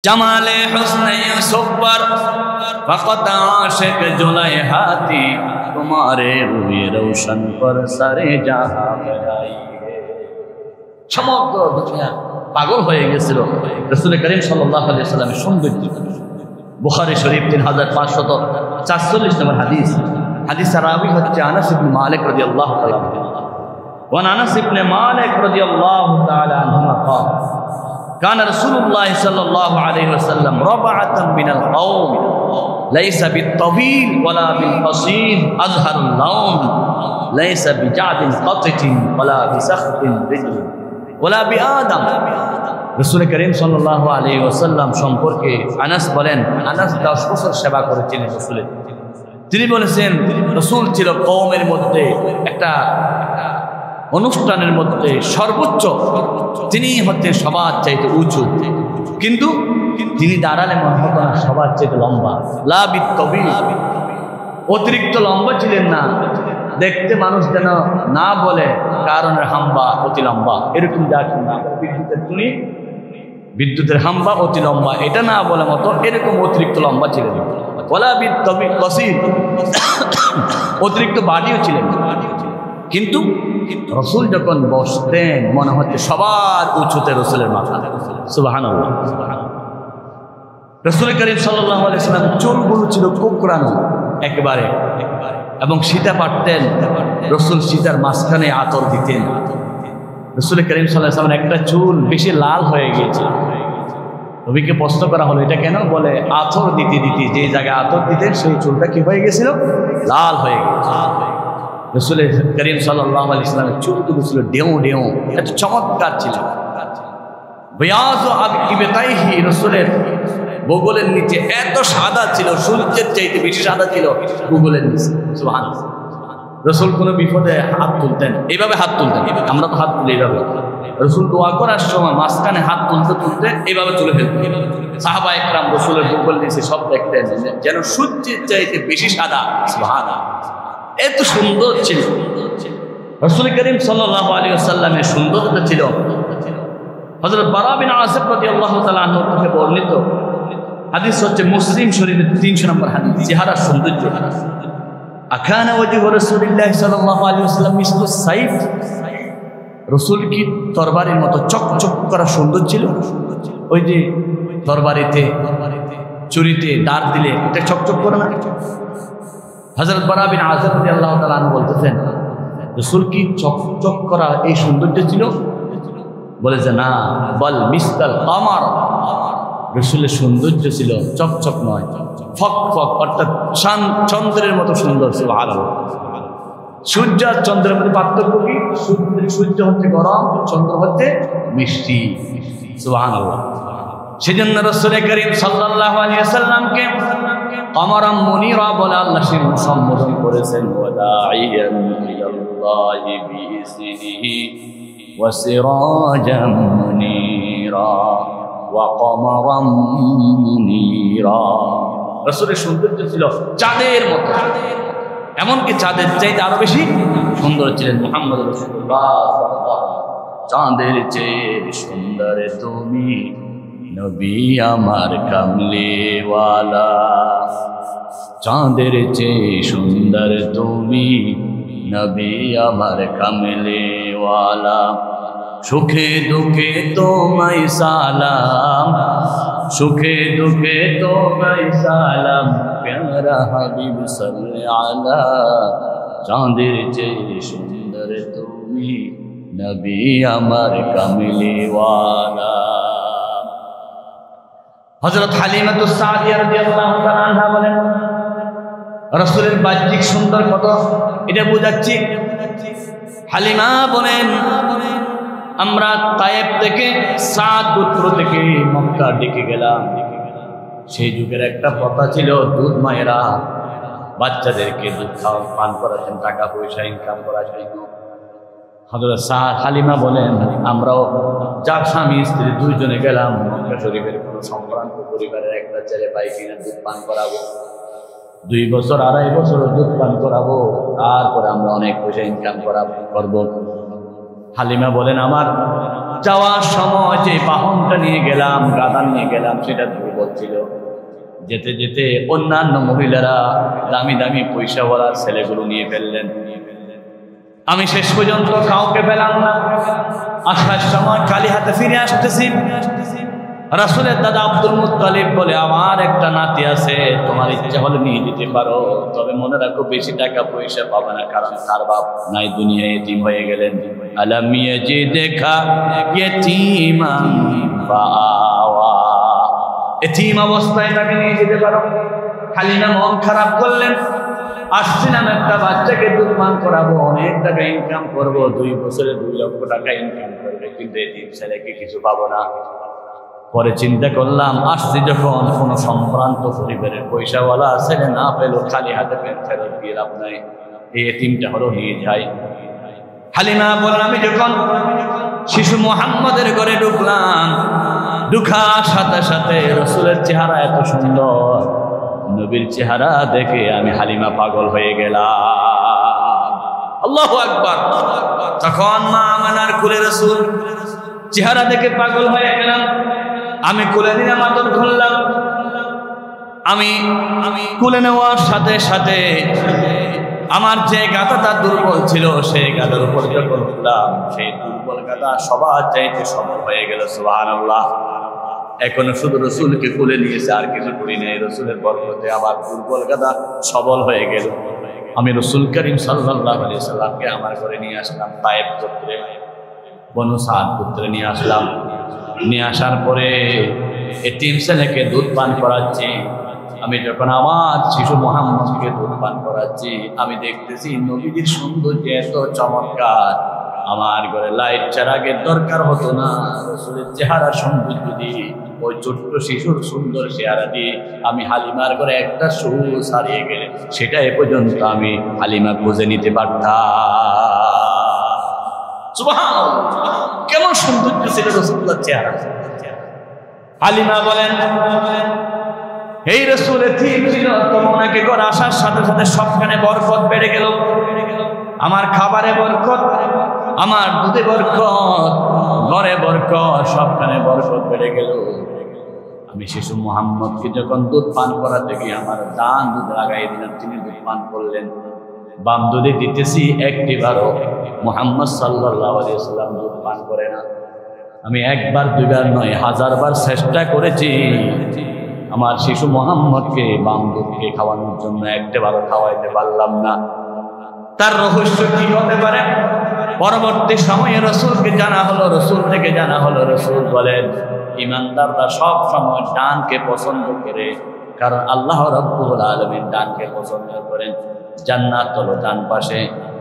जमाले हुस्न यूसुफ पर फकत आशिक जुलैहाती तुम्हारे रूए रोशन पर सारे जहां बजाई समग्र दुनिया पागल হয়ে গেছিল রাসূল করিম সাল্লাল্লাহু আলাইহি ওয়াসাল্লামের সৌন্দর্য। বুখারী শরীফ 3544 নম্বর হাদিস। হাদিস রাবী হচ্ছে আনাস ইবনে মালিক রাদিয়াল্লাহু তাআলা আনহু। ওয়া আনাস ইবনে মালিক রাদিয়াল্লাহু তাআলা আনহু قال كان رسول الله صلى الله عليه وسلم ربعة من القوم ليس بالطويل ولا بالقصير أزهر اللون ليس بجعد قطة ولا بسخط رجل ولا بآدم। রাসূল করিম সাল্লাল্লাহু আলাইহি ওয়াসাল্লাম সম্পর্কে আনাস বলেন, আনাস 10 বছর সেবা করেছিলেন রাসূলের। তিনি বলেছেন রাসূল ছিল কওমের মধ্যে একটা অনুষ্ঠানের মধ্যে সর্বোচ্চ, তিনি হচ্ছে সবার চাইতে উঁচু, কিন্তু তিনি দাঁড়ালে মনে হতো না সবার চাইতে লম্বা। লা বিত্তবিল, অতিরিক্ত লম্বা ছিলেন না, দেখতে মানুষ যেন না বলে কারণের হাম্বা অতি লম্বা, এরকম দেখেন না। বিদ্যুতের তুনি, বিদ্যুতের হাম্বা অতি লম্বা, এটা না বলে মতো এরকম অতিরিক্ত লম্বা ছিলেন। ওয়ালা বিত্তবিল কসির, অতিরিক্ত বাড়িও ছিলেন, কিন্তু রসুল যখন বসতেন মনে হচ্ছে সবার উঁচুতে রসুলের মাথা। সুবহানাল্লাহ। রাসূল করিম সাল্লাল্লাহু আলাইহি ওয়াসাল্লাম চুলগুলো ছিল কোঁকড়ানো একেবারে, এবং সীতা পারতেন, রসুল সীতার মাঝখানে আতর দিতেন। রাসূল করিম সাল্লাল্লাহু আলাইহি ওয়াসাল্লাম একটা চুল বেশি লাল হয়ে গিয়েছে। নবীকে প্রশ্ন করা হলো এটা কেন? বলে আতর দিতে দিতে যে জায়গায় আতর দিতেন সেই চুলটা কি হয়ে গেছিল? লাল হয়ে গেছে। রাসূল করিম সাল্লাল্লাহু আলাইহি ওয়াসাল্লামের চুলগুলো ছিল ডেউ ডেউ, এত চমৎকার ছিল। বিয়াযু ইবতাইহি, রাসূলের বগলের নিচে এত সাদা ছিল, সূর্যের চাইতে বেশি সাদা ছিল বগলের নিচে। সুবহানাল্লাহ। রাসূল কোনো বিপদে হাত তুলতেন, এইভাবে হাত তুলতেন, আমরা তো হাত তুলি এইভাবে। রাসূল দোয়া করার সময় মাঝখানে হাত তুলতে তুলতে এইভাবে তুলে ফেলতেন। সাহাবায়ে কেরাম রাসূলের বগল নিচে সব দেখতেন যেন সূর্যের চাইতে বেশি সাদা। সুবহানাল্লাহ, এত সুন্দর ছিল রাসূল করিম সাল্লাল্লাহু আলাইহি ওয়াসাল্লামের সুন্দরতা ছিল। হযরত বারা বিন আযিব রাদিয়াল্লাহু তাআলা আনহু থেকে বর্ণিত হাদিস হচ্ছে মুসলিম শরীফের 300 নম্বর হাদিস। চেহারার সৌন্দর্য, আকানা ওয়াজহু রাসূলিল্লাহ সাল্লাল্লাহু আলাইহি ওয়াসাল্লাম মিসলু সাইফ, রাসূল কি তরবারির মতো চকচক করা সুন্দর ছিল? ওই যে তরবারিতে ছুরিতে দাঁত দিলে এটা চকচক করে না? হযরত বারা বিন আযিব রাদিয়াল্লাহু তাআলা আনহু বলতেছেন রাসূল কি চকচক করা এই সৌন্দর্য ছিল? বলে যে না, বল মিসকাল কামার, রাসূলের সৌন্দর্য ছিল চকচক নয়, ফক ফক, অর্থাৎ চন্দ্রের মতো সুন্দর। সুবহানাল্লাহ। সূর্য আর চন্দ্রের মধ্যে পার্থক্য কি? সূর্য হচ্ছে গরম, চন্দ্র হচ্ছে মিষ্টি। সুবহানাল্লাহ। সেজন্য রাসূল করিম সাল্লাল্লাহু আলাইহি ওয়াসাল্লামকে কমারাম মুনিরা বলে আল্লাহ সম্বোধন করেছেন। ওয়াদাইয়ান ইলাল্লাহি বিইজনিহি ওয়া সিরাজাম মুনিরা ওয়া কমারাম মুনিরা। রাসূলের সৌন্দর্য ছিল চাঁদের মতো, এমনকি চাঁদের চাইতে আরো বেশি সুন্দর ছিলেন মুহাম্মদ রাসূলুল্লাহ সাল্লাল্লাহু আলাইহি ওয়াসাল্লাম। চাঁদের চেয়ে সুন্দর তুমি নবী আমার কামলিওয়ালা, চাঁদের চেয়ে সুন্দর তুমি নবী আমার কামলিওয়ালা। সুখে দুঃখে তোমায় সালাম, সুখে দুঃখে তোমায় সালাম, প্যারা হাবিব সাল্লি আলা, চাঁদের চেয়ে সুন্দর তুমি নবী আমার কামলিওয়ালা। হযরত হালিমাতুস সাদিয়া রাদিয়াল্লাহু তাআলা আনহা বলেন রাসূলের বাহ্যিক সুন্দর কত এটা বোঝাচ্ছি। হালিমা বলেন আমরা তায়েব থেকে সাদ গোত্র থেকে মক্কা ডেকে গেলাম। সেই যুগের একটা প্রথা ছিল দুধ মায়েরা বাচ্চাদেরকে দুধ খাওয়া পান করাতেন, টাকা পয়সা ইনকাম করার জন্য। হযরত হালিমা বলেন আমরাও যার স্বামী স্ত্রী দুইজনে গেলাম মক্কা শরীফের কোনো সম্ভ্রান্ত পরিবারের একটা ছেলে পাই কিনা দুধ পান করাবো, 2 বছর 2.5 বছর দুধ পান করাবো, তারপরে আমরা অনেক পয়সা ইনকাম করব। হালিমা বলেন আমার যাওয়ার সময় যে বাহনটা নিয়ে গেলাম, গাধা নিয়ে গেলাম, সেটা দুর্বল ছিল। যেতে যেতে অন্যান্য মহিলারা দামি দামি পয়সাওয়ালার ছেলেগুলো নিয়ে ফেললেন। আমি শেষ পর্যন্ত কাউকে পেলাম না। আসার সময় খালি হাতে ফিরে আসতেছি। রাসূলের দাদা আব্দুল মুত্তালিব বলে, আমার একটা নাতি আছে, তোমার ইচ্ছা হলে নিয়ে যেতে পারো, তবে মনে রাখো বেশি টাকা পয়সা পাবে না, কারণ তার বাপ নাই, দুনিয়ায় এতিম হয়ে গেলেন। আলাম ইয়াজিদকা ইয়াতীমান ফাআওয়া, এতিম অবস্থায় তাকে নিয়ে যেতে পারো। হালিমা মন খারাপ করলেন। আসছিলাম একটা বাচ্চাকে দুধ পান করাবো, অনেক টাকা ইনকাম করবো, 2 বছরে 2 লক্ষ টাকা ইনকাম করবে, কিন্তু এতিম ছেলেকে কিছু পাবো না। পরে চিন্তা করলাম, আসছি যখন কোনো সম্ভ্রান্ত পরিবারের পয়সাওয়ালা ছেলে না পেল, খালি হাতে ফেরত দিয়ে লাভ নাই, এই এতিমটা হলো নিয়ে যাই। হালিমা বলেন, আমি যখন শিশু মুহাম্মদের ঘরে ঢুকলাম, ঢুকার সাথে সাথে রাসূলের চেহারা এত সুন্দর, নবীর চেহারা দেখে আমি হালিমা পাগল হয়ে গেলাম। আল্লাহু আকবার। তখন মা আমেনার কোলে রাসূল, চেহারা দেখে পাগল হয়ে গেলাম। আমি কোলে নিলাম, আদর করলাম। আমি কোলে নেওয়ার সাথে সাথে আমার যে গাধাটা দুর্বল ছিল, সেই গাধার উপর যখন উঠলাম, সেই দুর্বল গাধা সবার চাইতে সবল হয়ে গেল। সুবহানাল্লাহ। এখনো শুধু রসুলকে কোলে নিয়েছে, আর কিছু করি নাই। রসুলের বরকতে আবার দুর্বল গাধা সবল হয়ে গেল। আমি রসুল করিম সাল্লাল্লাহু আলাইহি সাল্লামকে আমার ঘরে নিয়ে আসলাম। তায়েব গোত্রে, বনু সাদ গোত্রে নিয়ে আসলাম। নিয়ে আসার পরে এতিম ছেলেকে দুধ পান করাচ্ছি। আমি যখন আমার শিশু মুহাম্মদকে দুধ পান করাচ্ছি, আমি দেখতেছি নবীজির সৌন্দর্য এত চমৎকার, আমার ঘরে লাইট চারাগের দরকার হতো না। রাসূলের চেহারা সৌন্দর্য দিয়ে, ওই ছোট্ট শিশুর সুন্দর চেহারা দিয়ে আমি হালিমার ঘরে একটা সুস হারিয়ে গেলে সেটা এ পর্যন্ত আমি হালিমা খুঁজে নিতে পারতাম। সুবহানাল্লাহ, কেমন সৌন্দর্য ছিল রাসূলুল্লাহর চেহারা। হালিমা বলেন, এই রাসূল ঠিক ছিল, তখন ওনাকে ঘরে আসার সাথে সাথে সবখানে বরকত বেড়ে গেল। আমার খাবারে বরকত, আমার দুধে বরকত, ঘরে বরকত, সবখানে বরকত বেড়ে গেল। আমি শিশু মুহাম্মদকে যখন দুধ পান করাতে গিয়ে আমার ডান দুধ লাগাই দিলাম, তিনি দুধ পান করলেন। বাম দুধে দিতেছি, একটিবারও মুহাম্মদ সাল্লাল্লাহু আলাইহি ওয়াসাল্লাম দুধ পান করে না। আমি একবার দুইবার নয়, 1000 বার চেষ্টা করেছি আমার শিশু মুহাম্মদকে বাম দুধকে খাওয়ানোর জন্য, একটিবারও খাওয়াইতে পারলাম না। তার রহস্য কি হতে পারে? পরবর্তী সময়ে রাসূলকে জানা হলো, রাসূল থেকে জানা হলো, রাসূল বলেন, ইমানদাররা সব সময় ডানকে পছন্দ করে, কারণ আল্লাহ রাব্বুল আলামিন ডানকে পছন্দ করেন। জান্নাত হলো ডান পাশে,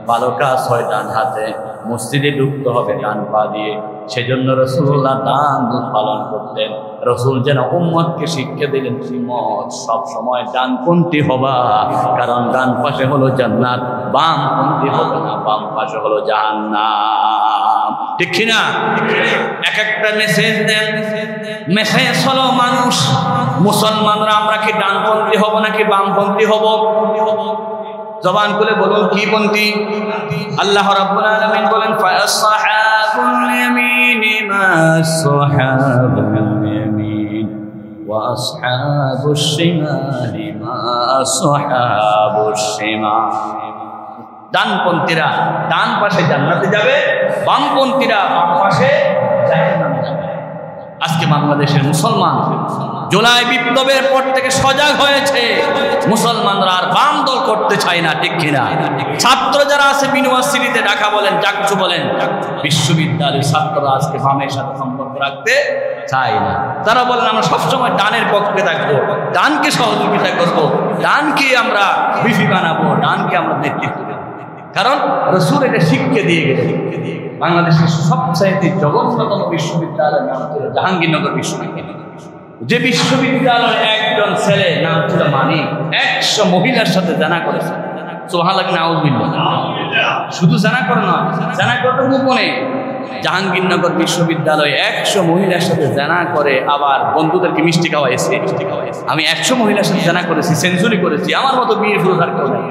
ভালো কাজ হয় ডান হাতে, মসজিদে ঢুকতে হবে ডান পা দিয়ে। সেজন্য রাসূলুল্লাহ ডান দুধ পালন করতেন। রাসূল যেন উম্মতকে শিক্ষা দিলেন, উম্মত সব সময় ডানপন্থী হবা, কারণ ডান পাশে হলো জান্নাত, বামপন্থী হবে না, বাম পাশে হলো জাহান্নাম। ঠিক কিনা? এক একটা মেসেজ দেন। মেসেজ হলো মানুষ, মুসলমানরা আমরা কি ডানপন্থী হব নাকি বামপন্থী হব? জবান খুলে বলুন, কি পন্থী? আল্লাহ রাব্বুল আলামিন বলেন, ফাসহাবুল ইয়ামিনি মাসহাবুল ইয়ামিন ওয়া আসহাবুশ শিমালি মাসহাবুশ শিমাল। ডানপন্থীরা ডান পাশে জান্নাতে যাবে, বামপন্থীরা বাম পাশে জাহান্নামে যাবে। আজকে বাংলাদেশের মুসলমান জুলাই বিপ্লবের পর থেকে সজাগ হয়েছে, মুসলমানরা আর বাম দল করতে চায় না। ঠিক কিনা? ছাত্র যারা আছে ইউনিভার্সিটিতে, ঢাকা বলেন, চাকচু বলেন, বিশ্ববিদ্যালয়ের ছাত্ররা আজকে বামের সাথে সম্পর্ক রাখতে চায় না। তারা বলেন, আমরা সবসময় ডানের পক্ষে থাকবো, ডানকে সহযোগিতা করবো, ডানকে আমরা বিপি বানাবো, ডানকে আমরা নেতৃত্ব দেবো। কারণ রাসূল এটা শিক্ষা দিয়ে গেছে। বাংলাদেশের সবচাইতে জঘন্যতম বিশ্ববিদ্যালয়ের নাম ছিল জাহাঙ্গীরনগর বিশ্ববিদ্যালয়। যে বিশ্ববিদ্যালয়ের একজন ছেলে নাম ছিল মানিক, 100 মহিলার সাথে জানা করেছে। সুবহানাল্লাহ, নাউযুবিল্লাহ। শুধু জানা করে না, জানা করতে গোপনে। জাহাঙ্গীরনগর বিশ্ববিদ্যালয়ে 100 মহিলার সাথে জানা করে, আবার বন্ধুদেরকে মিষ্টি খাওয়াইছে। আমি 100 মহিলার সাথে জানা করেছি, সেঞ্চুরি করেছি, আমার মতো বিয়ে শুরু আর কেউ নেই।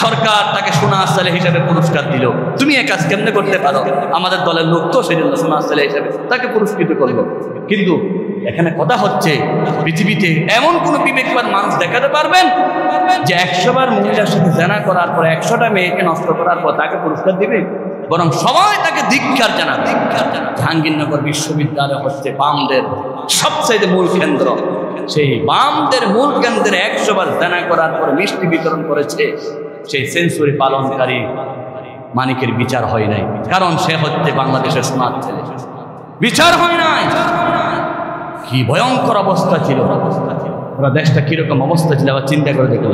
সরকার তাকে সোনা ছেলে হিসেবে পুরস্কার দিল। তুমি এই কাজ কেমনে করতে পারো? আমাদের দলের লোক তো সেই জন্য সোনা ছেলে হিসেবে তাকে পুরস্কৃত করলো। কিন্তু এখানে কথা হচ্ছে, পৃথিবীতে এমন কোন বিবেকবান মানুষ দেখাতে পারবেন যে 100 বার মহিলার সাথে জেনা করার পর 100টা মেয়েকে নষ্ট করার পর তাকে পুরস্কার দিবে? বরং সবাই তাকে ধিক্কার জানান। জাহাঙ্গীরনগর বিশ্ববিদ্যালয় হচ্ছে বামদের সবচাইতে মূল কেন্দ্র। সেই বামদের মূল কেন্দ্রে 100 বার জেনা করার পর মিষ্টি বিতরণ করেছে সেই সেঞ্চুরি পালনকারী মানিকের বিচার হয় নাই, কারণ সে হচ্ছে বাংলাদেশের সোনার ছেলে। বিচার হয় নাই। কি ভয়ঙ্কর অবস্থা ছিল, ওরা দেশটা কিরকম অবস্থা ছিল আবার চিন্তা করে দেখো।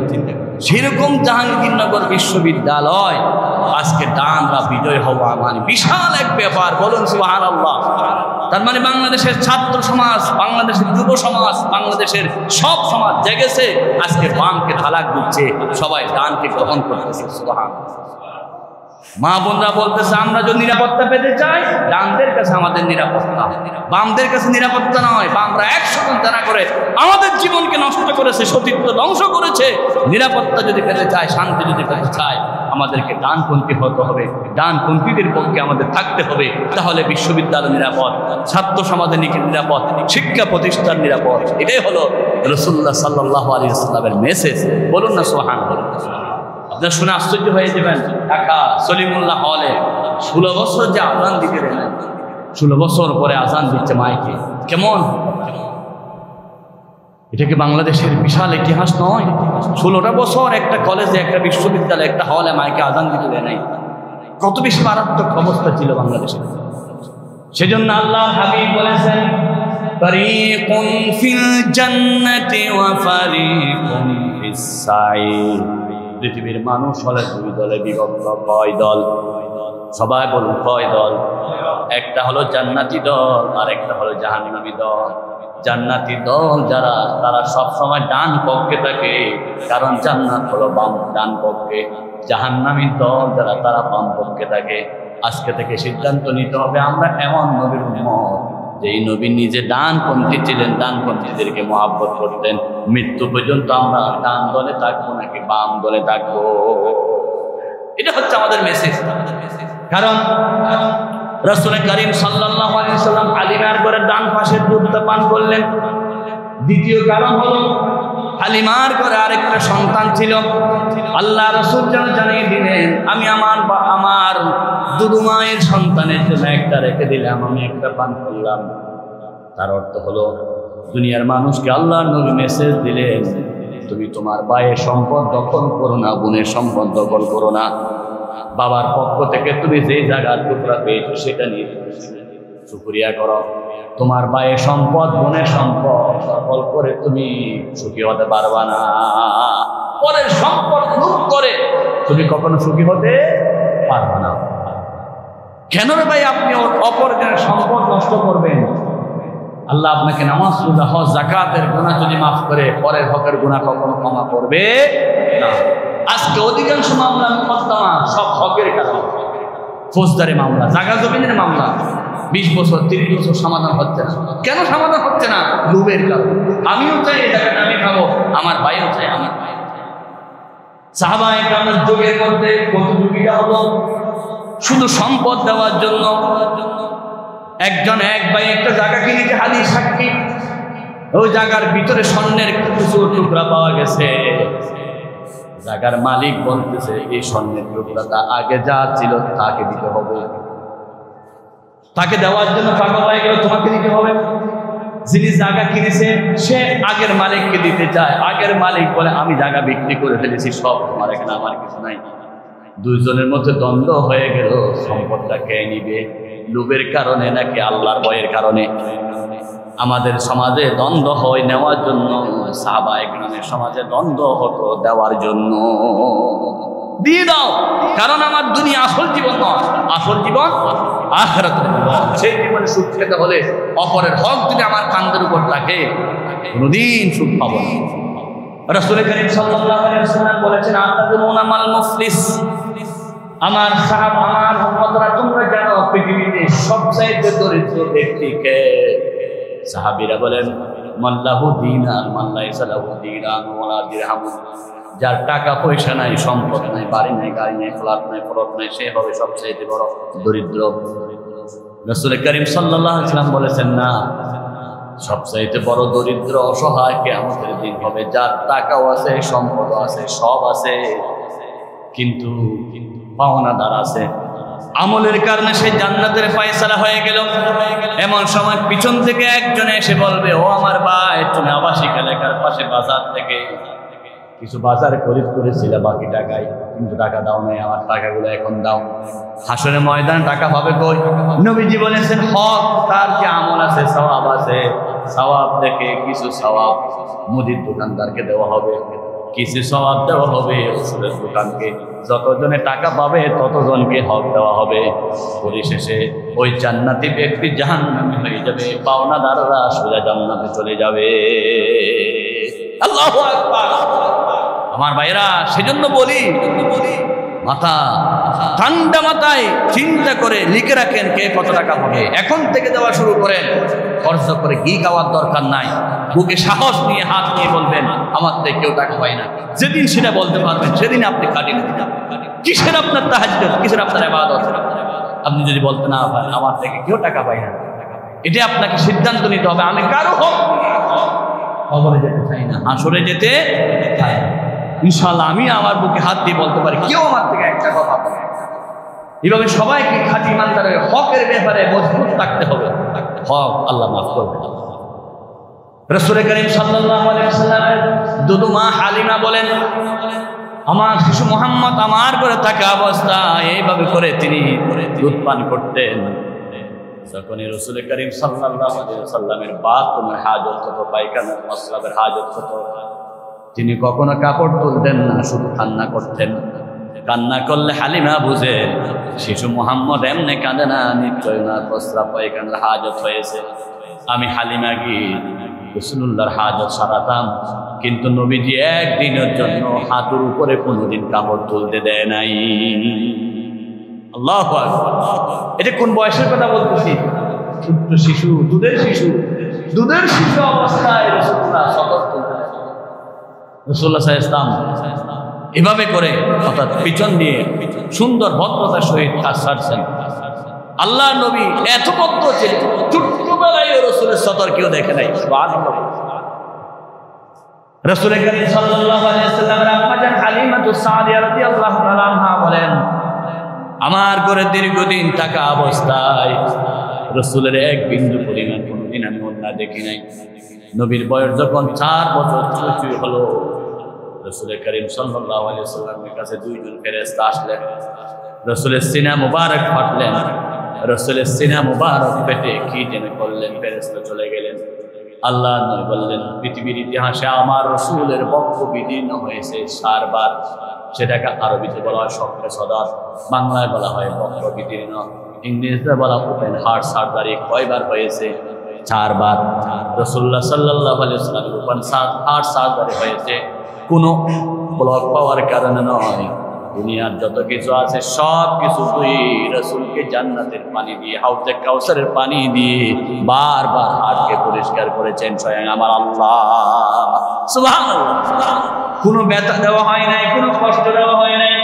সেরকম জাহাঙ্গীরনগর বিশ্ববিদ্যালয় আজকে ডানরা বিজয় হওয়া মানে বিশাল এক ব্যাপার। বলুন সুবহানাল্লাহ। তার মানে বাংলাদেশের ছাত্র সমাজ, বাংলাদেশের যুব সমাজ, বাংলাদেশের সব সমাজ জেগেছে, আজকে বামকে তালাক দিচ্ছে, সবাই ডানকে গ্রহণ করতেছে। সুবহানাল্লাহ। মা বোনরা বলতেছে আমরা যদি নিরাপত্তা পেতে চাই, ডানদের কাছে আমাদের নিরাপত্তা, বামদের কাছে নিরাপত্তা নয়। বামরা 100 জানা করে আমাদের জীবনকে নষ্ট করেছে, সতীত্ব ধ্বংস করেছে। নিরাপত্তা যদি পেতে চাই, শান্তি যদি পেতে চাই, আমাদেরকে ডানপন্থী হতে হবে, ডানপন্থীদের পক্ষে আমাদের থাকতে হবে। তাহলে বিশ্ববিদ্যালয় নিরাপদ, ছাত্র সমাজের নিরাপদ, শিক্ষা প্রতিষ্ঠান নিরাপদ। এটাই হলো রাসূলুল্লাহ সাল্লাল্লাহু আলাইহি ওয়াসাল্লামের মেসেজ। বলুন না সুবহানাল্লাহ। আপনার শুনে আশ্চর্য হয়ে যাবেন, ঢাকা সলিমুল্লাহ হলে 16 বছর যে আজান দিতে দেন, 16 বছর পরে আজান দিচ্ছে মাইকে। কেমন? এটা কি বাংলাদেশের বিশাল ইতিহাস নয়? 16টা বছর একটা কলেজে, একটা বিশ্ববিদ্যালয়ে, একটা হলে মাইকে আজান দিতে দেয় নাই। কত বেশি মারাত্মক অবস্থা ছিল বাংলাদেশে। সেজন্য আল্লাহ হাবিব বলেছেন, ফারিকুন ফিল জান্নাতি ওয়া ফারিকুন ফিস সাঈর। পৃথিবীর মানুষ হলে 2 দলে বিভক্ত। কয় দল? সবাই বলুন কয় দল? একটা হলো জান্নাতি দল আর একটা হলো জাহান্নামী দল। জান্নাতি দল যারা, তারা সব সময় ডান পক্ষে থাকে, কারণ জান্নাত হলো ডান পক্ষে। জাহান্নামী দল যারা, তারা বাম পক্ষে থাকে। আজকে থেকে সিদ্ধান্ত নিতে হবে আমরা এমন নবীর উম্মত যে এই নবী নিজে ডানপন্থী ছিলেন, ডানপন্থীদেরকে মহব্বত করতেন। মৃত্যু পর্যন্ত আমরা ডান দলে থাকবো নাকি বাম দলে থাকবো, এটা হচ্ছে আমাদের মেসেজ। কারণ রাসূল করিম সাল্লাল্লাহু আলাইহি ওয়াসাল্লাম হালিমার ঘরের ডান পাশের দুধটা পান করলেন। দ্বিতীয় কারণ হলো হালিমার ঘরে আরেকটা সন্তান ছিল। আল্লাহ রাসূল যেন জানিয়ে দিলেন, আমি আমার দুধু মায়ের সন্তানের জন্য একটা রেখে দিলাম, আমি একটা পান করলাম। তার অর্থ হলো দুনিয়ার মানুষকে আল্লাহর নবী মেসেজ দিলেন, তুমি তোমার ভাইয়ের সম্পদ দখল করো না, বোনের সম্পদ দখল করো না। বাবার পক্ষ থেকে তুমি যে জায়গার টুকরা পেয়েছো সেটা নিয়ে শুকরিয়া করো। তোমার ভাইয়ের সম্পদ, বোনের সম্পদ দখল করে তুমি সুখী হতে পারবা না। পরের সম্পদ লুট করে তুমি কখনো সুখী হতে পারবা না। কেন রে ভাই আপনি অপরের সম্পদ নষ্ট করবেন? আল্লাহ আপনাকে নামাজ, রোজা, হজ, যাকাতের গুনাহ যদি মাফ করে, পরের হকের গুনাহ কখনো ক্ষমা করবে না। আজকে অধিকাংশ মামলা মোকদ্দমা সব হকের কারণে, ফৌজদারি মামলা, জায়গা জমিনের মামলা 20 বছর 30 বছর সমাধান হচ্ছে না। কেন সমাধান হচ্ছে না? লোভের কারণে। আমিও চাই এই জায়গাটা আমি খাবো, আমার ভাইও চাই, আমার ভাই। সাহাবায়ে কেরামের যুগের মধ্যে প্রতিযোগিতা হলো শুধু সম্পদ দেওয়ার জন্য। একজন এক ভাই একটা জায়গা কিনেছে, হাদিস সাক্ষী। ওই জায়গার ভিতরে স্বর্ণের কিছু টুকরা পাওয়া গেছে। জায়গার মালিক বলতেছে, এই স্বর্ণের টুকরাটা আগে যা ছিল তাকে দিতে হবে। তাকে দেওয়ার জন্য পাগল হয়ে গেল, তোমাকে দিতে হবে। যিনি জায়গা কিনেছে সে আগের মালিককে দিতে চায়। আগের মালিক বলে, আমি জায়গা বিক্রি করে ফেলেছি, সব তোমার, এখানে আমার কিছু নাই। দুইজনের মধ্যে দ্বন্দ্ব হয়ে গেল, সম্পদটা কে নিবে? লোভের কারণে নাকি আল্লাহর ভয়ের কারণে? আমাদের সমাজে দ্বন্দ্ব হয় নেওয়ার জন্য, সাহাবায়ে কেরামের সমাজে দ্বন্দ্ব হতো দেওয়ার জন্য। দিয়ে দাও, কারণ আমার দুনিয়া আসল জীবন নয়, আসল জীবন আখিরাতের জীবন। সেই জীবনে সুখ পেতে হলে অপরের হক যদি আমার কাঁধের উপর থাকে, কোনোদিন সুখ পাবো না। রাসূল করিম সাল্লাল্লাহু আলাইহি ওয়াসাল্লাম বলেছেন, আতাদুরুনা মাল মুফলিস। আমার সাহাবা, আমার উম্মতরা, তোমরা জানো পৃথিবীতে সবচাইতে দরিদ্র ব্যক্তি কে? সাহাবীরা বলেন, মাল্লাহু দিনার, মাল্লাইসা লাহু দিনার ওয়ালা দিরহাম। যার টাকা পয়সা নাই, সম্পদ নাই, বাড়ি নাই, গাড়ি নাই, ফ্ল্যাট নাই, প্লট নাই, সে হবে সবচেয়ে বড় দরিদ্র। রাসূল করিম সাল্লাল্লাহু আলাইহি ওয়াসাল্লাম বলেছেন, না, সবচাইতে বড় দরিদ্র অসহায় কিয়ামতের দিন হবে যার টাকাও আছে, সম্পদ আছে, সব আছে, কিন্তু পাওনাদার আছে। আমলের কারণে সে জান্নাতের ফয়সালা হয়ে গেল। এমন সময় পিছন থেকে একজন এসে বলবে, ও আমার ভাই, তুমি আবাসিক এলাকার পাশে বাজার থেকে কিছু বাজার খরিদ করেছিলে বাকি টাকায়, কিন্তু টাকা দাও নাই, আমার টাকাগুলো এখন দাও। হাসরের ময়দান টাকা পাবে কই? নবীজি বলেছেন, হক তার যে আমল আছে, সওয়াব আছে, সওয়াব থেকে কিছু সওয়াব মুদির দোকানদারকে দেওয়া হবে, কিছু সওয়াব দেওয়া হবে ওষুধের দোকানকে। যতজনে টাকা পাবে ততজনকে হক দেওয়া হবে। পরিশেষে ওই জান্নাতি ব্যক্তি জাহান্নামী হয়ে যাবে, পাওনাদাররা সোজা জান্নাতে চলে যাবে। আল্লাহু আকবার। আমার ভাইরা, সেজন্য বলি, মাথা ঠান্ডা মাথায় চিন্তা করে লিখে রাখেন কে কত টাকা পাবে, এখন থেকে দেওয়া শুরু করেন। খরচ করে ঘি খাওয়ার দরকার নাই, বুকে সাহস নিয়ে হাত নিয়ে বলবেন, আমার থেকে কেউ টাকা পায় না। যেদিন সেটা বলতে পারবেন সেদিন আপনি কাটিয়ে দিন। কিসের আপনার তাহাজ্জুদ, কিসের আপনার ইবাদত? আপনি যদি বলতে না পারেন আমার থেকে কেউ টাকা পায় না, এটা আপনাকে সিদ্ধান্ত নিতে হবে। আমি কারো হক কবরে যেতে চাই না, হাসরে যেতে চাই না। ইনশাআল্লাহ আমি আমার বুকে হাত দিয়ে বলতে পারি, কেউ আমার থেকে একটা কথা বলে। এইভাবে সবাইকে খাঁটি ইমানদারের হকের ব্যাপারে মজবুত থাকতে হবে। হক আল্লাহ মাফ করবে। রাসূল করিম সাল্লাল্লাহু আলাইহি ওয়াসাল্লামের দুদু মা হালিমা বলেন, আমার শিশু মুহাম্মদ আমার ঘরে থাকা অবস্থায় এইভাবে করে তিনি দুধ পান করতেন। যখনই রাসূল করিম সাল্লাল্লাহু আলাইহি ওয়াসাল্লামের বাথরুমের হাজত হতো, পায়খানার প্রস্রাবের হাজত হতো, তিনি কখনো কাপড় তুলতেন না, শুধু কান্না করতেন। কান্না করলে হালিমা বুঝে শিশু মুহাম্মদ এমনি কাঁদে না, নিশ্চয় না প্রস্রাব পায়খানার হাজত হয়েছে। আমি হালিমা গিয়ে রাসূলুল্লাহর হাজত সারাতাম, কিন্তু নবীজি একদিনের জন্য হাতের উপরে কোনোদিন কাপড় তুলতে দেয় নাই। আল্লাহু আকবার। এটা কোন বয়সের কথা বলতেছি? ছোট্ট শিশু, দুধের শিশু অবস্থায় রাসূলুল্লাহ সতর্ক তুলতেন। রাসূলুল্লাহ সাল্লাল্লাহু আলাইহি ওয়াসাল্লাম এভাবে করে অর্থাৎ পিছন দিয়ে সুন্দর ভদ্রতার সহিত কাজ সারছেন। আল্লাহ নবী এত ভদ্র ছিলেন, ছোট্টবেলায় রাসূলের সতর কেউ দেখে নাই। সুবহানাল্লাহ। রাসূল করিম সাল্লাল্লাহু আলাইহি ওয়াসাল্লামের আম্মা জান হালিমাতুস সাদিয়া রাদিয়াল্লাহু তাআলা আনহা বলেন, আমার ঘরে দীর্ঘদিন থাকা অবস্থায় রাসূলের এক বিন্দু পরিমাণ কোনদিন আমি ওন্না দেখি নাই। নবীর বয়স যখন 4 বছর চুই হলো, রাসূল করিম সাল্লাল্লাহু আলাইহি ওয়াসাল্লামের কাছে দুইজন ফেরেশতা আসলেন। রাসূলের সিনা মুবারক ফাটলেন, রাসূলের সিনা মুবারক পেটে কি যেন করলেন, ফেরেশতা চলে গেলেন। আল্লাহ নবী বললেন, পৃথিবীর ইতিহাসে আমার রাসূলের বক্ষ বিদীর্ণ হয়েছে 4 বার। সেটাকে আরবিতে বলা হয় শক্ত সদর, বাংলায় বলা হয় বক্ষ বিদীর্ণ, ইংরেজিতে বলা ওপেন হার্ট সার্জারি। কয়বার হয়েছে? 4 বার। রাসূলুল্লাহ সাল্লাল্লাহু আলাইহি ওয়াসাল্লাম ওপেন হার্ট সার্জারি হয়েছে কোনো ব্লক পাওয়ার কারণে নয়। দুনিয়ার যত কিছু আছে সব কিছু দুই রাসূলকে জান্নাতের পানি দিয়ে, হাউজে কাউসারের পানি দিয়ে বারবার হাতকে পরিষ্কার করেছেন স্বয়ং আমার আল্লাহ। সুবহানাল্লাহ। কোনো ব্যথা দেওয়া হয় নাই, কোনো কষ্ট দেওয়া হয় নাই।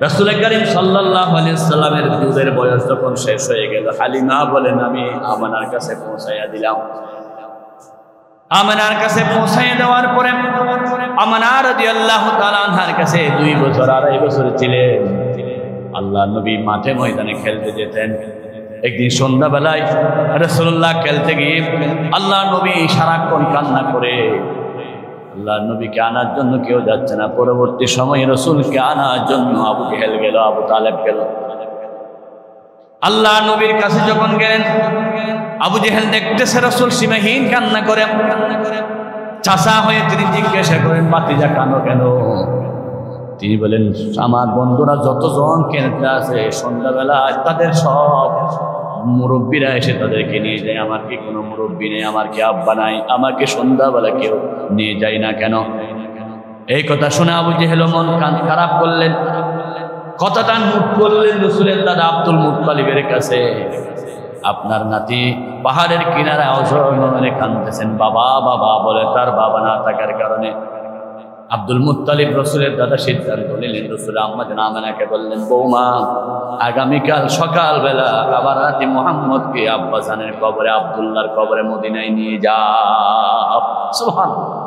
রাসূল করিম সাল্লাল্লাহু আলাইহি ওয়াসাল্লামের দুধের বয়স যখন শেষ হয়ে গেল, হালিমা বলেন, আমি আমানার কাছে পৌঁছাইয়া দিলাম। আমানার কাছে পৌঁছাইয়া দেওয়ার পরে আমানা রাদিয়াল্লাহু তাআলা আনহার কাছে 2 বছর 2.5 বছর ছিলেন। আল্লাহ নবী মাঠে ময়দানে খেলতে যেতেন। একদিন সন্ধ্যাবেলায় রাসূলুল্লাহ খেলতে গিয়ে আল্লাহ নবী সারাক্ষণ কান্না করে, আল্লাহ নবীকে আনার জন্য কেউ যাচ্ছে না। পরবর্তী সময়ে রাসূলকে আনার জন্য আবু জেহেল গেল, আবু তালেব গেল। আল্লাহ নবীর কাছে যখন গেলেন, আবু জেহেল দেখতেছে রাসূল সীমাহীন কান্না করে। চাচা হয়ে তিনি জিজ্ঞাসা করেন, ভাতিজা কানো কেন? তিনি বলেন, আমার বন্ধুরা যতজন কেন্দ্রে আছে সন্ধ্যাবেলা তাদের সব মুরব্বীরা এসে তাদেরকে নিয়ে যায়, আমার কি কোনো মুরব্বী নেই, আমার কি আব্বা নাই, আমাকে সন্ধ্যাবেলা কেউ নিয়ে যায় না কেন? এই কথা শুনে আবু জেহেল মন খারাপ করলেন, কথাটা নোট করলেন রাসূলের দাদা আব্দুল মুত্তালিবের কাছে। আপনার নাতি পাহাড়ের কিনারায় অঝরে কাঁদতেছেন, বাবা বাবা বলে, তার বাবা না থাকার কারণে আব্দুল মুত্তালিব রসুলের দাদা সিদ্ধান্ত নিলেন, রসুল আম্মা জান আমেনাকে বললেন, বৌমা আগামীকাল সকালবেলা আবার রাতে মুহাম্মদকে আব্বাজানের কবরে, আব্দুল্লাহর কবরে মদিনায় নিয়ে যাও। সুবহানাল্লাহ।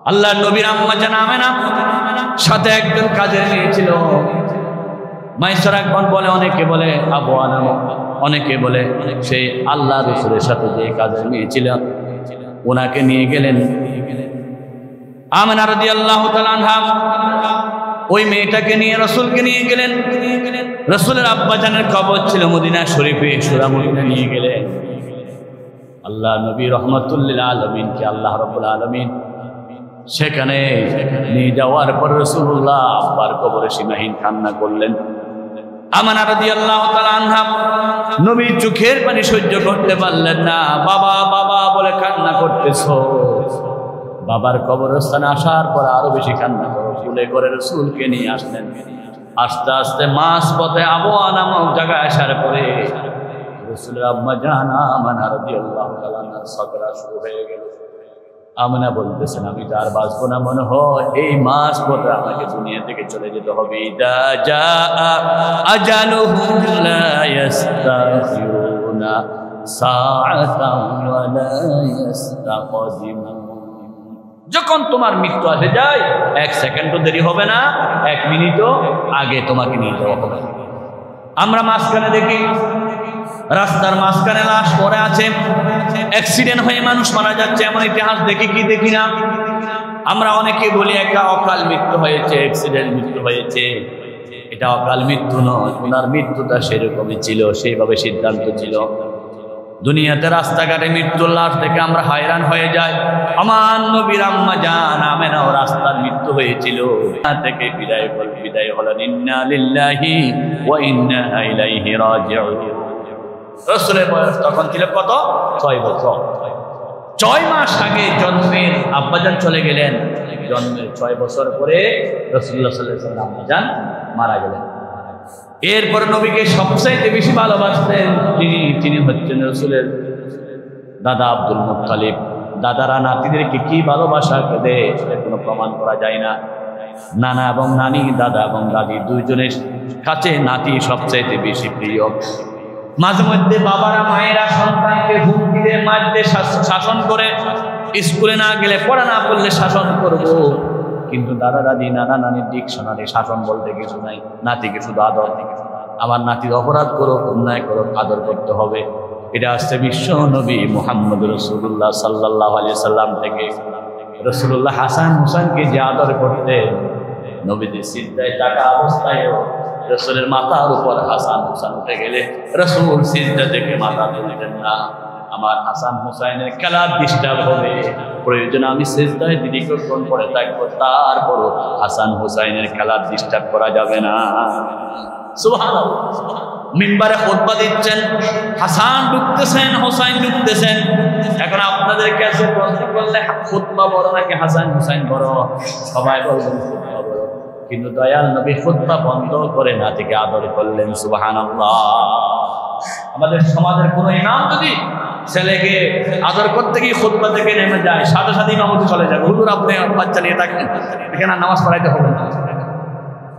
আল্লাহর নবীর আম্মা জান আমেনা সাথে একজন কাজের মেয়ে ছিল, মাইসরা খান বলে, অনেকে বলে আবু আনাম, অনেকে বলে সেই আল্লাহ রসুলের সাথে যে কাজের মেয়ে ছিল ওনাকে নিয়ে গেলেন। আমেনা রাদিয়াল্লাহু তাআলা আনহা ওই মেয়েটাকে নিয়ে রসুলকে নিয়ে গেলেন। রসুলের আব্বাজানের কবর ছিল মদিনা শরীফে, সুরা মদিনা নিয়ে গেলেন। আল্লাহ নবী রহমাতুল্লিল আলামিনকে আল্লাহ রাব্বুল আলামিন সেখানে নিয়ে যাওয়ার পর রাসূলুল্লাহ আব্বার কবরে সীমাহীন কান্না করলেন। আমেনা রাদিয়াল্লাহু তাআলা আনহা নবীর চোখের পানি সহ্য করতে পারলেন না, বাবা বাবা বলে কান্না করতেছো। বাবার কবরস্থানে আসার পর আরো বেশি কান্না করো, কুলে করে রাসূলকে নিয়ে আসলেন। আস্তে আস্তে মাস পথে আবওয়া নামক জায়গায় আসার পরে রাসূলের আম্মা জান আমেনা রাদিয়াল্লাহু তাআলা আনহার সাকরাত শুরু হয়ে গেল। আমেনা বলতেছেন, আমি তো আর বাঁচবো না মনে হয়, এই মাস পথে আমাকে দুনিয়া থেকে চলে যেতে হবে। ইদা জাআ আজালুহুম লা ইস্তাখিরুনা সাআতান ওয়া লা ইস্তাকদিমুন। যখন তোমার মৃত্যু আসে যায়, এক সেকেন্ডও দেরি হবে না, এক মিনিটও আগে তোমাকে নিয়ে যাওয়া হবে। আমরা মাঝখানে দেখি রাস্তার মাঝখানে লাশ পড়ে আছে, অ্যাক্সিডেন্ট হয়ে মানুষ মারা যাচ্ছে, এমন ইতিহাস দেখি কি দেখি না? আমরা অনেকে বলি একটা অকাল মৃত্যু হয়েছে, অ্যাক্সিডেন্ট মৃত্যু হয়েছে। এটা অকাল মৃত্যু নয়, ওনার মৃত্যুটা সেরকমই ছিল, সেইভাবে সিদ্ধান্ত ছিল। দুনিয়াতে রাস্তাঘাটে মৃত্যুর লাশ দেখে আমরা হায়রান হয়ে যাই। আমার নবীর আম্মা জান আমেনাও রাস্তার মৃত্যু হয়েছিল, থেকে বিদায় হলেন। ইন্না লিল্লাহি ওয়া ইন্না ইলাইহি রাজিউন। রাসূলের বয়স তখন ছিল কত? 6 বছর। 6 মাস আগে জন্মের আব্বাজান চলে গেলেন। জন্মের 6 বছর পরে রাসূলুল্লাহ সাল্লাল্লাহু আলাইহি ওয়াসাল্লাম আব্বাজান মারা গেলেন। এরপর নবীকে সবচাইতে বেশি ভালোবাসতেন তিনি হচ্ছেন রাসূলের দাদা আব্দুল মুত্তালিব। দাদারা নাতিদেরকে কি ভালোবাসা দেয় সেটা কোনো প্রমাণ করা যায় না। নানা এবং নানি, দাদা এবং দাদি দুইজনের কাছে নাতি সবচাইতে বেশি প্রিয়। মাঝে মধ্যে বাবারা মায়েরা সন্তানকে হুমকি দিয়ে মারতে শাসন করে, স্কুলে না গেলে পড়া না করলে শাসন করব। কিন্তু দাদা দাদি নানা নানির ডিকশনারি শাসন বলতে কিছু নাই, নাতিকে শুধু আদর। আমার নাতির অপরাধ করো, অন্যায় করো, আদর করতে হবে। এটা আসছে বিশ্ব নবী মুহাম্মদ রাসূলুল্লাহ সাল্লাল্লাহু আলাইহি সাল্লাম থেকে। রাসূলুল্লাহ হাসান হুসাইনকে যে আদর করতেন, নবীজি সিজদায় থাকা অবস্থায়ও রাসূলের মাথার উপর হাসান হুসাইন উঠে গেলে রাসূল সিজদা থেকে মাথা তুলতেন না। আমার হাসান হুসাইনের খেলার ডিস্টার্ব হবে, প্রয়োজন আমি সিজদায় দীর্ঘক্ষণ পড়ে থাকবো, তারপরও হাসান হুসাইনের খেলার ডিস্টার্ব করা যাবে না। সুবহানাল্লাহ। মিম্বারে খুতবা দিচ্ছেন, হাসান ঢুকতেছেন, হুসাইন ঢুকতেছেন। এখন আপনাদের কাছে প্রশ্ন করলে খুতবা বড় নাকি হাসান হুসাইন বড়? সবাই বলবেন খুতবা বড়। কিন্তু দয়াল নবী খুতবা বন্ধ করে নাতিকে আদর করলেন। সুবহানাল্লাহ। আমাদের সমাজের কোন ইমাম যদি ছেলেকে আদর করতে গিয়ে খুতবা থেকে নেমে যায়, সাথে সাথে ইমামতি চলে যাবে, হুজুর আপনি বাচ্চা নিয়ে থাকেন, এখানে নামাজ পড়াইতে হবে না।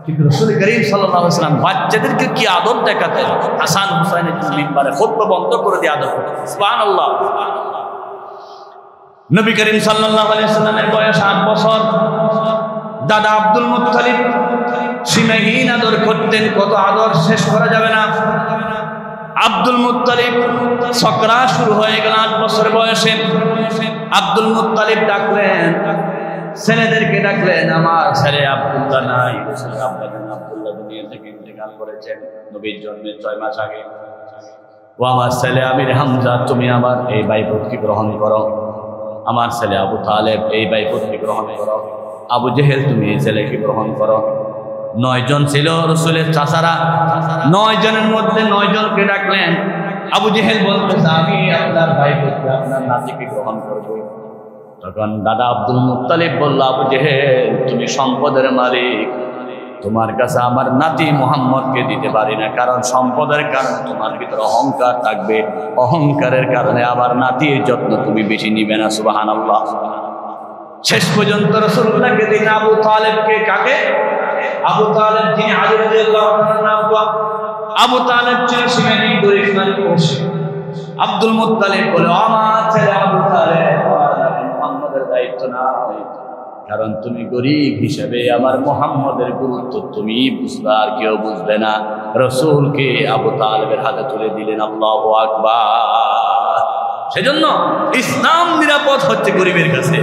কিন্তু রাসূল করিম সাল্লাল্লাহু আলাইহি ওয়াসাল্লাম বাচ্চাদেরকে কি আদর দেখাতেন! হাসান হুসাইনের মিম্বারে খুতবা বন্ধ করে দিয়ে আদর করতেন। সুবহানাল্লাহ। নবী করিম সাল্লাল্লাহু আলাইহি ওয়াসাল্লামের বয়স 8 বছর। দাদা আব্দুল মুত্তালিব সীমাহীন আদর করতেন, কত আদর শেষ করা যাবে না। আব্দুল মুত্তালিব সকরাত শুরু হয়ে গেল 8 বছর বয়সে। আব্দুল মুত্তালিব ডাকলেন, ছেলেদেরকে ডাকলেন, আমার ছেলে আব্দুল্লাহ নাই। আব্দুল্লাহ দুনিয়া থেকে ইন্তেকাল করেছেন নবীর জন্মের 6 মাস আগে। ও আমার ছেলে আমির হামজা, তুমি আমার এই বাইপুত্রকে গ্রহণ করো। আমার ছেলে আবু তালেব, এই বাইপুত্রকে গ্রহণ করো। আবু জেহেল, তুমি এই ছেলেকে গ্রহণ করো। 9 জন ছিল রাসূলের চাচারা। 9 জনের মধ্যে 9 জনকে ডাকলেন। আবু জেহেল বলতেছে, আমি আপনার বাইপুত্র, আপনার নাতিকে গ্রহণ করব। তখন দাদা আব্দুল মুত্তালিব বলল, আবু জেহেল, তুমি সম্পদের মালিক, তোমার কাছে আমার নাতি মুহাম্মদকে দিতে পারি না, কারণ সম্পদের কারণে তোমার ভিতরে অহংকার থাকবে, অহংকারের কারণে আবার নাতির যত্ন তুমি বেশি নিবে না। সুবহানাল্লাহ। শেষ পর্যন্ত রাসূলুল্লাহকে দিন আবু তালেবকে, কাকে? আবু তালেব, যিনি আলী রাদিয়াল্লাহু আনহুর নাম। আবু তালেব ছিল সিমানি গরীব মানুষ। আব্দুল মুত্তালিব বলে, আমার ছেলে আবু তালেব, মুহাম্মদের দায়িত্ব নাও, কারণ তুমি গরীব হিসেবে আমার মুহাম্মদের গুরুত্ব তুমি বুঝবে, আর কেউ বুঝবে না। রাসূলকে আবু তালেবের হাতে তুলে দিলেন। আল্লাহু আকবার। সেজন্য ইসলাম নিরাপদ হচ্ছে গরিবের কাছে।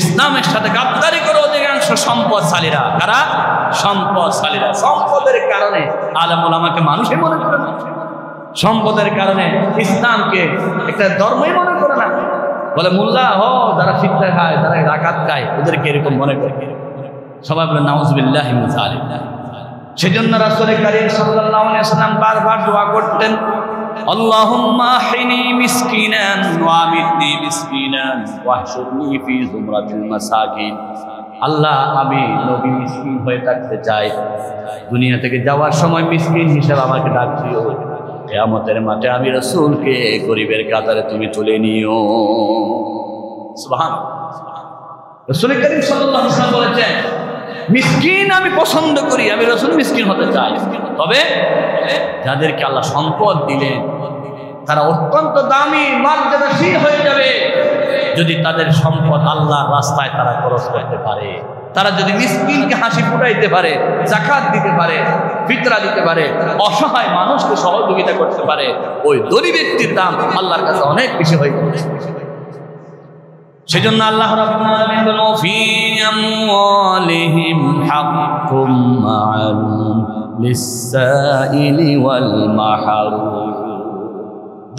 ইসলামের সাথে গাদ্দারি করে অধিকাংশ সম্পদশালীরা। কারা? সম্পদশালীরা। সম্পদের কারণে আলেম ওলামাকে মানুষই মনে করে না, সম্পদের কারণে ইসলামকে একটা ধর্মই মনে করে না। বলে মোল্লা হো, যারা ফিতরা খায়, যারা রাকাত খায়, ওদেরকে এরকম মনে করে। সবাই বলে নাউযুবিল্লাহি মিন যালিক। সেজন্য রাসূল কারীম সাল্লাল্লাহু আলাইহি ওয়াসাল্লাম বারবার দোয়া করতেন, আল্লাহুম্মা আহইনি মিসকিনান ওয়া আমিতনি মিসকিনান ওয়াহশুরনি ফি যুমরাতিল মাসাকিন। আল্লাহ, আমি নবী মিসকিন হয়ে থাকতে চাই, দুনিয়া থেকে যাওয়ার সময় মিসকিন হিসেবে আমাকে ডাক দিও, কিয়ামতের মাঠে আমি রাসূলকে গরিবের কাতারে তুমি তুলে নিও। সুবহানাল্লাহ। রাসূল কারীম সাল্লাল্লাহু আলাইহি ওয়াসাল্লাম বলেছেন, মিসকিন আমি পছন্দ করি, আমি রাসূল মিসকিন হতে চাই। তবে যাদেরকে আল্লাহ সম্পদ দিলেন তারা অত্যন্ত দামি মর্যাদাশীল হয়ে যাবে যদি তাদের সম্পদ আল্লাহর রাস্তায় তারা খরচ করতে পারে। তারা যদি মিসকিনকে হাসি ফুটাইতে পারে, যাকাত দিতে পারে, ফিতরা দিতে পারে, অসহায় মানুষকে সহযোগিতা করতে পারে, ওই ধনী ব্যক্তির দাম আল্লাহর কাছে অনেক বেশি হয়ে যাবে। সেজন্য আল্লাহ রাব্বুল আলামিন বলেন, ফি আমওয়ালিহিম হাক্কুম মা'লুম লিস-সাইলি ওয়াল মাহরুম।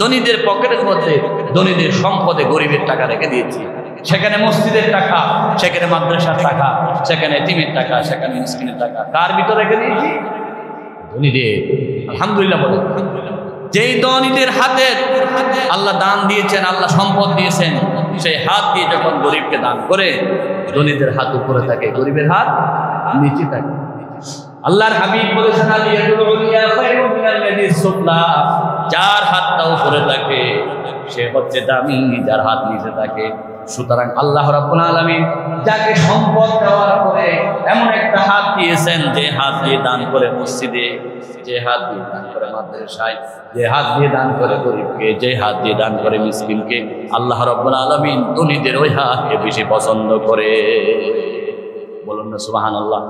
ধনীদের পকেটের মধ্যে, ধনীদের সম্পদে গরিবের টাকা রেখে দিয়েছি। সেখানে মসজিদের টাকা, সেখানে মাদ্রাসার টাকা, সেখানে এতিমের টাকা, সেখানে মিসকিনের টাকা। কার ভিতরে রেখে দিয়েছি? ধনীদের। আলহামদুলিল্লাহ বলেন। যেই ধনীদের হাতে আল্লাহ দান দিয়েছেন, আল্লাহ সম্পদ দিয়েছেন, সেই হাত দিয়ে যখন গরিবকে দান করে, ধনীদের হাত উপরে থাকে, গরিবের হাত নিচে থাকে। আল্লাহর হাবিব বলেছেন, যার হাতটা উপরে থাকে সে হচ্ছে দামি, যার হাত নিচে থাকে। সুতরাং আল্লাহ রাব্বুল আলামিন যাকে সম্পদ দেওয়ার পরে এমন একটা হাত দিয়েছেন, যে হাত দিয়ে দান করে মসজিদে, যে হাত দিয়ে দান করে মাদ্রাসায়, যে হাত দিয়ে দান করে গরিবকে, যে হাত দিয়ে দান করে মিসকিনকে, আল্লাহ রাব্বুল আলামিন ধনীদের ওই হাতকে বেশি পছন্দ করে। বলুন না সুবহানাল্লাহ।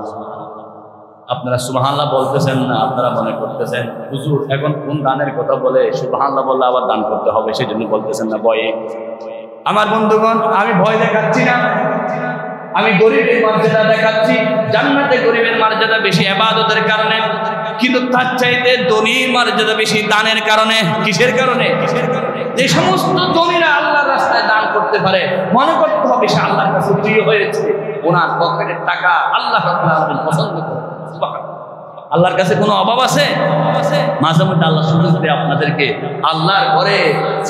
আপনারা সুবহানাল্লাহ বলতেছেন না, আপনারা মনে করতেছেন হুজুর এখন কোন দানের কথা বলে, সুবহানাল্লাহ বললে আবার দান করতে হবে, সেই জন্য বলতেছেন না ভয়ে। আমার বন্ধুগণ, আমি ভয় দেখাচ্ছি না, আমি গরিবের মর্যাদা দেখাচ্ছি। জান্নাতে গরিবের মর্যাদা বেশি ইবাদতের কারণে, কিন্তু তার চাইতে ধনীর মর্যাদা বেশি দানের কারণে। কিসের কারণে? যে সমস্ত ধনীরা আল্লাহর রাস্তায় দান করতে পারে, মনে করতে হবে সে আল্লাহর কাছে প্রিয় হয়েছে, ওনার পকেটের টাকা আল্লাহ রাব্বুল আলামিন পছন্দ করে। আল্লাহর কাছে কোনো অভাব আছে? মাঝে মধ্যে আল্লাহ সুযোগ দেয় আপনাদেরকে আল্লাহর ঘরে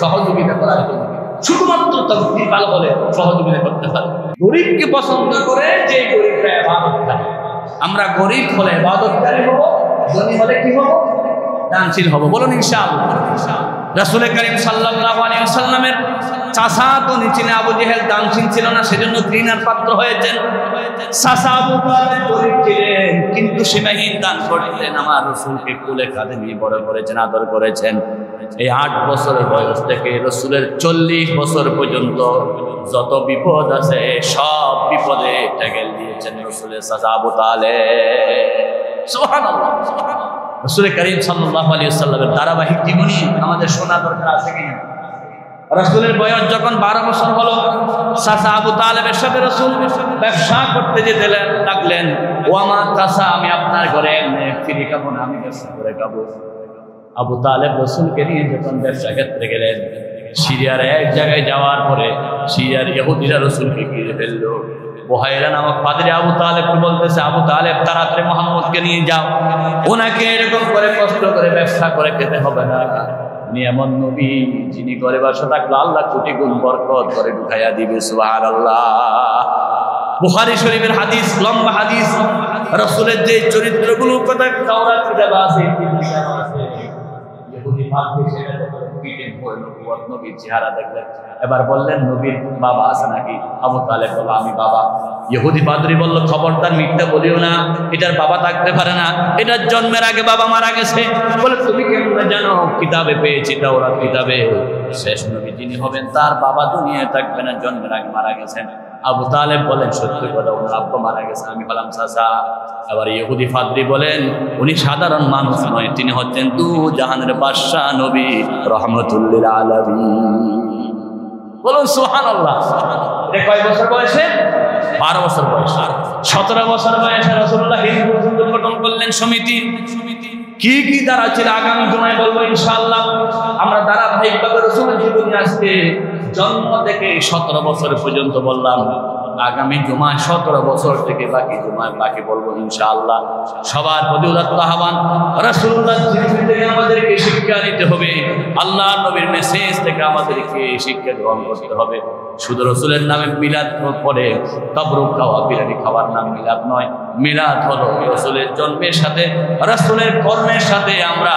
সহযোগিতা করার জন্য, শুধুমাত্র তাওহীদ ভালো হলে সহযোগিতা করতে পারে। গরিবকে পছন্দ করে, যে গরিবরা ইবাদতকারী। আমরা গরিব হলে ইবাদতকারী হব, ধনী হলে কি হব? দানশীল হব। বলুন ইনশাআল্লাহ। রাসূল কারীম সাল্লাল্লাহু আলাইহি ওয়াসাল্লামের চাচা ধনী ছিলেন, আবু জেহেল দানশীল ছিল না, সেজন্য ঘৃণার পাত্র হয়েছেন। চাচা আবু তালেব গরিব ছিলেন, কিন্তু সীমাহীন দান করতেন। আমার রাসূলকে কোলে কাঁধে নিয়ে বড় করেছেন, আদর করেছেন। এই 8 বছরের বয়স থেকে রাসূলের 40 বছর পর্যন্ত যত বিপদ আছে সব বিপদে ঠেকেল দিয়েছেন রাসূলের চাচা আবু তালেব। সুবহানাল্লাহ। রাসূল কারীম সাল্লাল্লাহু আলাইহি ওয়াসাল্লামের ধারাবাহিক জীবনী আমাদের শোনা দরকার আছে কিনা? রাসূলের বয়স যখন 12 বছর হলো, চাচা আবু তালেবের সাথে রাসূল ব্যবসা করতে যেতে লাগলেন। ও আমার চাচা, আমি আপনার ঘরে ফিরে খাবো না, আমি ব্যবসা করে খাবো। আবু তালেব রাসূলকে নিয়ে যখন ব্যবসা ক্ষেত্রে গেলেন, সিরিয়ার এক জায়গায় যাওয়ার পরে সিরিয়ার ইহুদিরা রাসূলকে ঘিরে ফেললো। বুহাইরা নামক পাদ্রী আবু তালেবকে বলতেছে, আবু তালেব তাড়াতাড়ি মুহাম্মদকে নিয়ে যাও, ওনাকে এরকম করে কষ্ট করে ব্যবসা করে খেতে হবে না। উনি এমন নবী যিনি ঘরে বসে থাকলে আল্লাহ কোটি গুণ বরকত করে ঢুকাইয়া দিবে। সুবহানাল্লাহ। বুখারী শরীফের হাদিস, লম্বা হাদিস। রাসূলের যে চরিত্রগুলোর কথা তাওরাত কিতাবে আছে, ইহুদি পাদ্রী সেটা পিটেন হয়ে নবীর চেহারা দেখলেন। এবার বললেন নবীর বাবা আছে নাকি? আবু তালেব বলল আমি বাবা। ইহুদি পাদ্রী বলল খবরদার মিথ্যা বলিও না, এটার বাবা থাকতে পারে না, এটার জন্মের আগে বাবা মারা গেছে। বলে তুমি কেমন জানো? কিতাবে পেয়েছি, তাওরাত কিতাবে শেষ নবী যিনি হবেন তার বাবা দুনিয়ায় থাকবে না, জন্মের আগে মারা গেছেন। আবু তালেব বলেন সত্যি কথা, ওনার আব্বা মারা গেছে। আমি বললাম চাচা। আবার ইহুদি পাদ্রী বলেন উনি সাধারণ মানুষ নয়, তিনি হচ্ছেন দু জাহানের বাদশাহ নবী রহমতুল আলামিন। বলুন সুবহানাল্লাহ। এটা কয় বছর বয়সে? 12 বছর বয়সে। 17 বছর বয়সে রাসূলুল্লাহ হিন্দু গঠন করলেন সমিতি। কি কি দ্বারা ছিল আগামী জুমায় বলবো ইনশাআল্লাহ। আমরা ধারাবাহিকভাবে রাসূলের জীবনী আজকে জন্ম থেকে 17 বছর পর্যন্ত বললাম। আগামী জুমায় 17 বছর থেকে বাকি জুমায় বাকি বলবো ইনশাআল্লাহ। সবার প্রতি উদাত্ত আহ্বান, রাসূলুল্লাহর জীবনী থেকে আমাদেরকে শিক্ষা নিতে হবে, আল্লাহ নবীর মেসেজ থেকে আমাদেরকে শিক্ষা গ্রহণ করতে হবে। শুধু রাসূলের নামে মিলাদ পড়ে তাবরুক খাওয়া, বিরিয়ানি খাওয়ার নাম মিলাদ নয়। মিলাদ হলো রাসূলের জন্মের সাথে রাসূলের কর্মের সাথে আমরা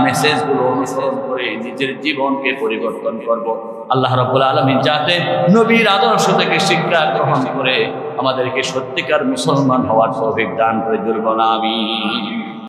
মেসেজগুলো অনুসরণ করে নিজের জীবনকে পরিবর্তন করব। আল্লাহ রাব্বুল আলামিন যাতে নবীর আদর্শ থেকে শিক্ষা গ্রহণ করে আমাদেরকে সত্যিকার মুসলমান হওয়ার তৌফিক দান করে। জুড়ব না আমিন।